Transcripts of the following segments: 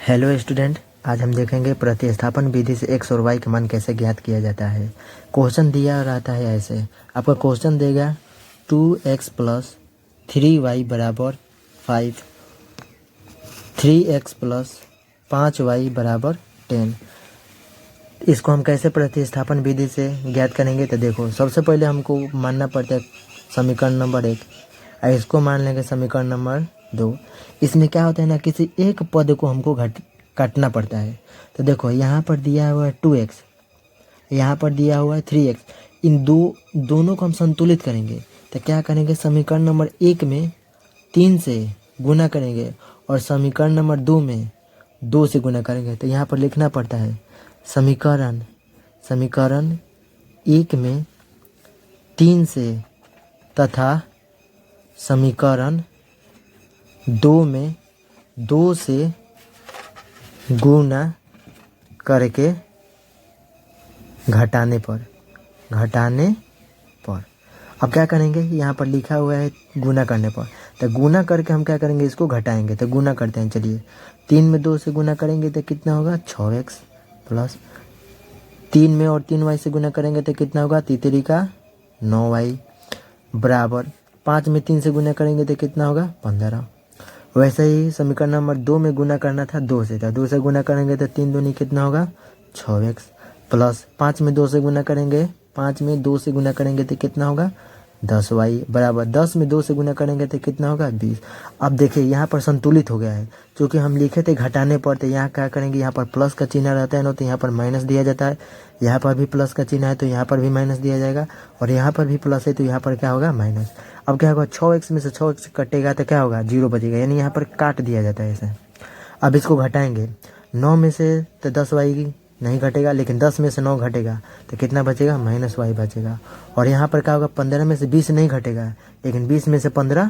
Hello student, आज हम देखेंगे प्रतिस्थापन विधि से एक्स और वाई का मान कैसे ज्ञात किया जाता है। क्वेश्चन दिया रहता है ऐसे, आपका क्वेश्चन देगा 2x प्लस 3y बराबर 5, 3x प्लस 5y बराबर 10। इसको हम कैसे प्रतिस्थापन विधि से ज्ञात करेंगे। तो देखो, सबसे पहले हमको मानना पड़ता है समीकरण नंबर 1 और इसको मान लेंगे समीकरण नंबर 2। इसमें क्या होता है ना, किसी एक पद को हमको काटना पड़ता है। तो देखो, यहाँ पर दिया हुआ है 2x, यहाँ पर दिया हुआ है 3x। इन दोनों को हम संतुलित करेंगे। तो क्या करेंगे, समीकरण नंबर 1 में 3 से गुना करेंगे और समीकरण नंबर 2 में 2 से गुना करेंगे। तो यहाँ पर लिखना पड़ता है समीकरण 1 में 3 से तथा समीकरण 2 में 2 से गुना करके घटाने पर। अब क्या करेंगे, यहाँ पर लिखा हुआ है गुना करने पर, तो गुना करके हम क्या करेंगे, इसको घटाएंगे। तो गुना करते हैं, चलिए 3 में 2 से गुना करेंगे तो कितना होगा 6x प्लस 3 में और 3y से गुना करेंगे तो कितना होगा 3 का 9y बराबर 5 में 3 से गुना करेंगे तो कितना होगा 15। वैसे ही समीकरण नंबर 2 में गुना करना था 2 से, था 2 से गुना करेंगे तो 3 दूनी कितना होगा 6x प्लस 5 में 2 से गुना करेंगे, 5 में 2 से गुना करेंगे तो कितना होगा 10y बराबर 10 में 2 से गुना करेंगे तो कितना होगा 20। अब देखिए, यहाँ पर संतुलित हो गया है, क्योंकि हम लिखे थे घटाने पर। तो यहाँ क्या करेंगे, यहाँ पर प्लस का चिन्ह रहता है ना, तो यहाँ पर माइनस दिया जाता है। यहाँ पर भी प्लस का चिन्ह है तो यहाँ पर भी माइनस दिया जाएगा, और यहाँ पर भी प्लस है तो यहाँ पर क्या होगा माइनस। अब क्या होगा, 6x में से 6x कटेगा तो क्या होगा 0 बचेगा, यानी यहाँ पर काट दिया जाता है ऐसे। अब इसको घटाएंगे, 9 में से तो 10y नहीं घटेगा, लेकिन 10 में से 9 घटेगा तो कितना बचेगा -y बचेगा। और यहाँ पर क्या होगा, 15 में से 20 नहीं घटेगा, लेकिन 20 में से 15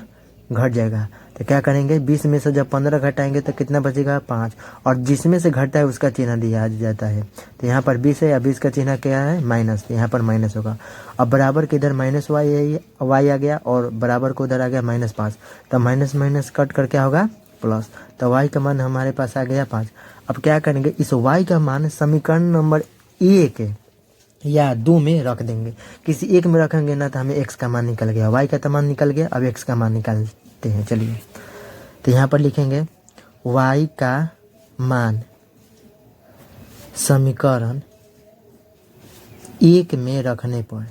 घट जाएगा। तो क्या करेंगे, 20 में से जब 15 घटाएंगे तो कितना बचेगा 5, और जिसमें से घटता है उसका चिन्ह दिया जाता है। तो यहाँ पर 20 है या 20 का चिन्ह क्या है माइनस, यहाँ पर माइनस होगा। अब बराबर के इधर -y आ गया और बराबर को उधर आ गया -5, तो माइनस माइनस कट कर क्या होगा प्लस। तो y का मान हमारे पास आ गया 5। अब क्या करेंगे, इस y का मान समीकरण नंबर 1 या 2 में रख देंगे। किसी एक में रखेंगे ना तो हमें x का मान निकल गया, y का मान निकल गया। अब x का मान निकालते हैं, चलिए। तो यहाँ पर लिखेंगे y का मान समीकरण 1 में रखने पर।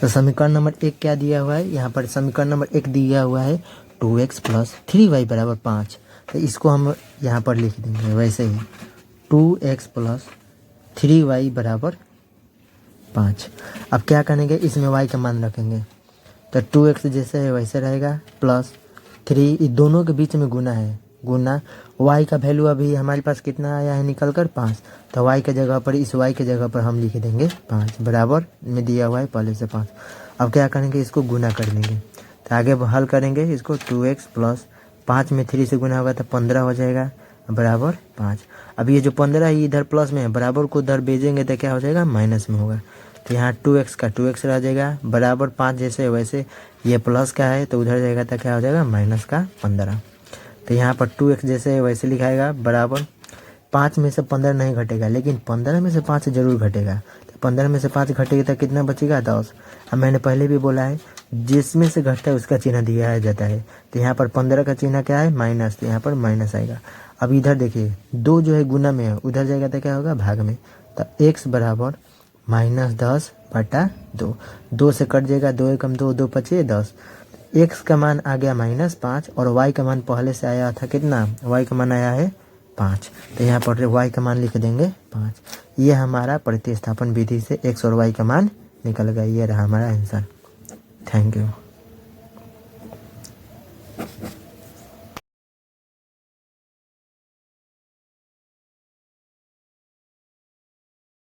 तो समीकरण नंबर 1 क्या दिया हुआ है, यहाँ पर समीकरण नंबर 1 दिया हुआ है 2x प्लस 3y बराबर 5। तो इसको हम यहाँ पर लिख देंगे वैसे ही 2x प्लस 3y बराबर 5। अब क्या करेंगे, इसमें y का मान रखेंगे। तो 2x जैसे है वैसे रहेगा प्लस 3, दोनों के बीच में गुना है, गुना y का वैल्यू अभी हमारे पास कितना आया है निकल कर 5। तो y के जगह पर, इस y के जगह पर हम लिख देंगे 5 बराबर में दिया हुआ है पहले से 5। अब क्या करेंगे, इसको गुना कर देंगे। तो आगे हल करेंगे इसको, 2x प्लस 5 में 3 से गुना होगा तो 15 हो जाएगा बराबर 5। अब ये जो 15 है इधर प्लस में है, बराबर को उधर भेजेंगे तो क्या हो जाएगा माइनस में होगा। तो यहाँ 2x का 2x रह जाएगा बराबर 5, जैसे वैसे ये प्लस का है तो उधर जाएगा तो क्या हो जाएगा माइनस का 15। तो यहाँ पर 2x जैसे वैसे लिखाएगा बराबर 5 में से 15 नहीं घटेगा, लेकिन 15 में से 5 जरूर घटेगा। तो 15 में से 5 घटेगा तो कितना बचेगा 10। अब मैंने पहले भी बोला है जिसमें से घटता है उसका चिन्ह दिया जाता है। तो यहाँ पर 15 का चिन्ह क्या है माइनस, तो यहाँ पर माइनस आएगा। अब इधर देखिए 2 जो है गुना में है, उधर जाएगा तो क्या होगा भाग में। तो x बराबर -10/2, 2 से कट जाएगा, 2 एकम 2, 2 पचे 10। x का मान आ गया -5 और y का मान पहले से आया था कितना, y का मान आया है 5। तो यहाँ पर y का मान लिख देंगे 5। ये हमारा प्रतिस्थापन विधि से x और y का मान निकल गया। ये रहा हमारा आंसर। Thank you.